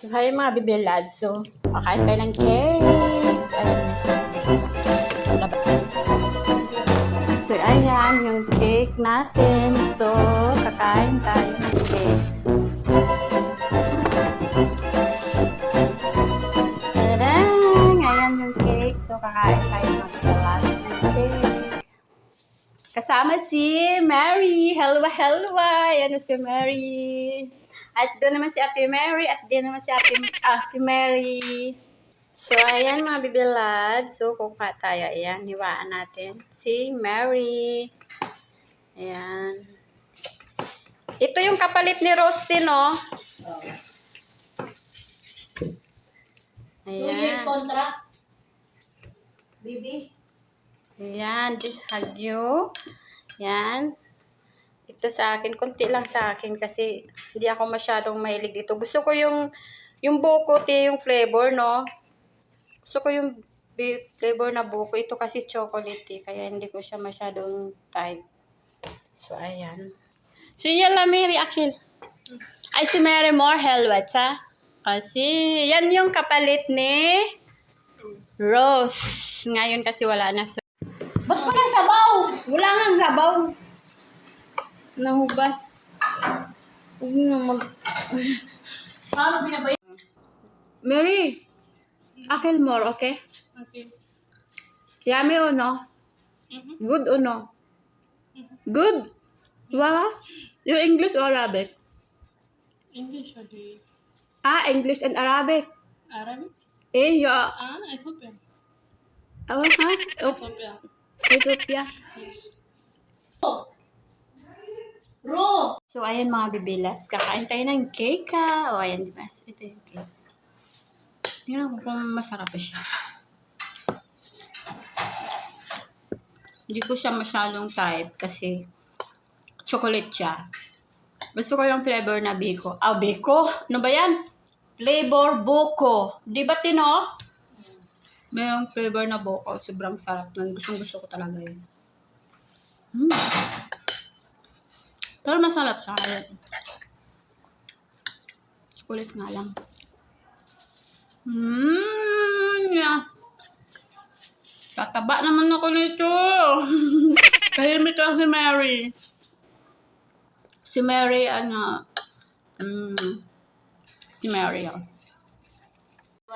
So, hi mga bibilad. So, kakain tayo ng cakes. Ayan. So, ayan yung cake natin. So, kakain tayo ng cake. Tadang! Ayan yung cake. So, kakain tayo ng bibilad ng cake. Kasama si Mary. Helwa, helwa. Ayan si Mary. At doon naman si Ate Mary. At din naman si si Mary. So, ayan mga bibilad. So, kukuha tayo. Ayan, hiwaan natin. Si Mary. Ayan. Ito yung kapalit ni Rosti, no? Ayan. 2 years Ayan. contract. Baby. Ayan, this hagyo. Ayan. Ito sa akin, konti lang sa akin kasi hindi ako masyadong mahilig dito. Gusto ko yung buko, yung flavor, no? Gusto ko yung flavor na buko. Ito kasi chocolate, kaya hindi ko siya masyadong type. So, ayan. Si Yala Mary Akil. Ay, si Mary Moore Helwat, ha? Kasi, yan yung kapalit ni Rose. Ngayon kasi wala na. So, Ba't pala sabaw? wala nga sabaw. Nahugas. Huwag na Paano binabay? Mary, Akil more, okay? Okay. Yummy o no? Good o no? Good? Wow. Yung English or Arabic? English or the English and Arabic. Arabic? Yeah. Ethiopian. Ha? Ethiopia. Ethiopia. Ro! So, ayan mga bibilats. Kakain tayo ng cake, ha? O, ayan, diba? So, ito yung cake. Tingnan ko kung masarap pa siya. Hindi ko siya masyadong type kasi chocolate siya. Gusto ko yung flavor na biko. Biko? Ano ba yan? Flavor buko. Di ba, Tino? Mayroong flavor na buko. Sobrang sarap. Gusto ko talaga yun. Pero masarap siya. Chocolate nga lang. Yeah. Tataba naman ako nito. Kahimik lang si Mary. Si Mary, si Mary, oh.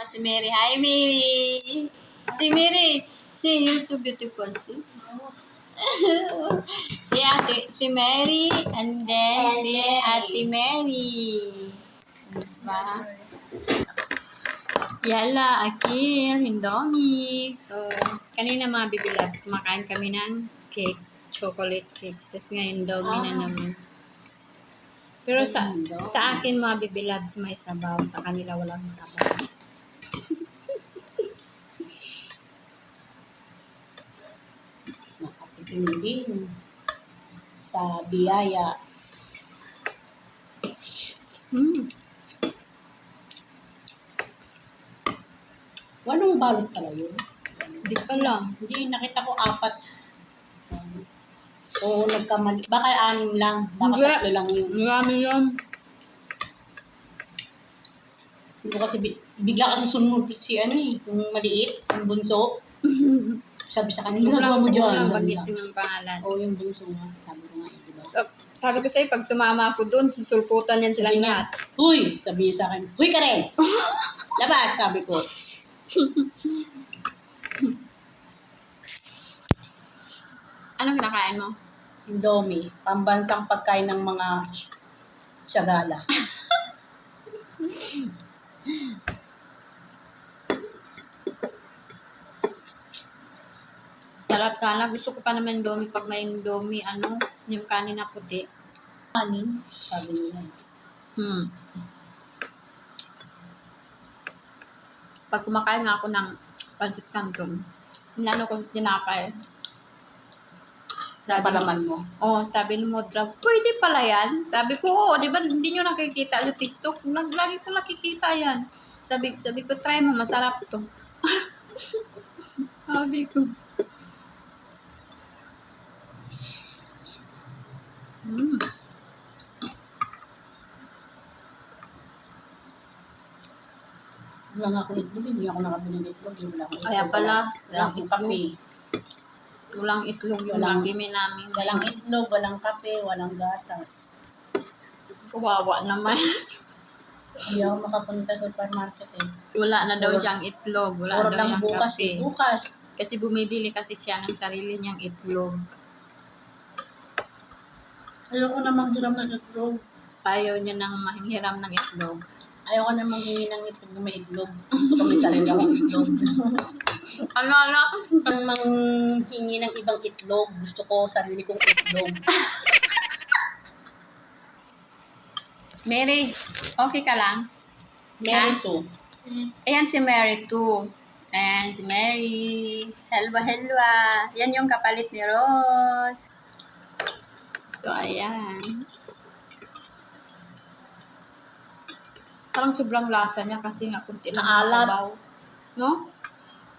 Si Mary. Hi, Mary. Si Mary. See, you're so beautiful, see? Si Mary, and then si Ate Mary. Diba? Yala, Akil, Hindomi. So, kanina mga bibilabs, kumakain kami ng cake, chocolate cake. Tapos ngayon, Indomie na naman. Pero sa akin mga bibilabs may sabaw. Sa kanila walang sabaw. Nakatikim din sa biyaya. Walang balot pala yun. Di pa lang. Hindi, nakita ko 4. So, nagkamali. Baka 6 lang. Baka Hindi. 3 lang yun. Marami yun. Hindi ko kasi bigla kasi sumunod si yung maliit, yung bunso. Sabi sa kanya, ginagawa mo dyan. Walang Sabi banggitin ng pangalan. yung bunso nga. Sabi ko nga, diba? Sabi ko sa'yo, pag sumama ako doon, susulputan yan silang lahat. Huy! Sabi niya sa akin, huy ka rin! Labas! Sabi ko. Anong kinakain mo? Indomie. Pambansang pagkain ng mga Sagala. Sarap sana. Gusto ko pa naman Indomie pag may Indomie, yung kanin na puti. Kanin? Sabi niya. Pag kumakain nga ako ng pancit canton, inano ko tinapay. Sabi Palaman mo. Sabi ni Modra, pwede pala yan. Sabi ko, oo, di ba hindi nyo nakikita sa TikTok? Lagi ko nakikita yan. Sabi ko, try mo, masarap to. Sabi ko. Wala nga ako itlog, hindi ako nakabili ng itlog. Wala akong Kaya itlog, pala, wala akong kape. Walang itlog yung Walang- lagi namin. Walang itlog, walang kape, walang gatas. Kawawa naman. Hindi ako makapunta sa supermarket eh. Wala na daw Puro- siyang itlog. Wala Puro daw lang siyang bukas kape. eh. Bukas. Kasi bumibili kasi siya ng sarili niyang itlog. Ayoko namang hiram ng itlog. Ayaw niya nang mahihiram ng itlog. Ayoko namang hingi ng itlog na may itlog. Gusto ko may sarili akong itlog. Ano? Ang manghingi ng ibang itlog, gusto ko sarili kong itlog. Mary, okay ka lang? Meron to. Ayan si Mary too. Ayan si Mary. Helwa, helwa. Yan yung kapalit ni Rose. So, ayan. Parang sobrang lasa niya kasi nga kunti lang yung Maalat. sabaw. No?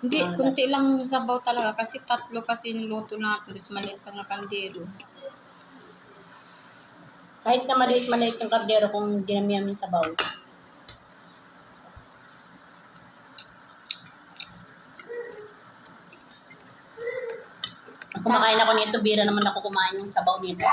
Hindi, Maalat. kunti lang yung sabaw talaga kasi tatlo kasi niluto natin. Tapos maliit pa na kaldero. Kahit na maliit-maliit yung kardero kung dinamihan mo yung sabaw. Pag kumakain ako nito, bira naman ako kumain yung sabaw nito.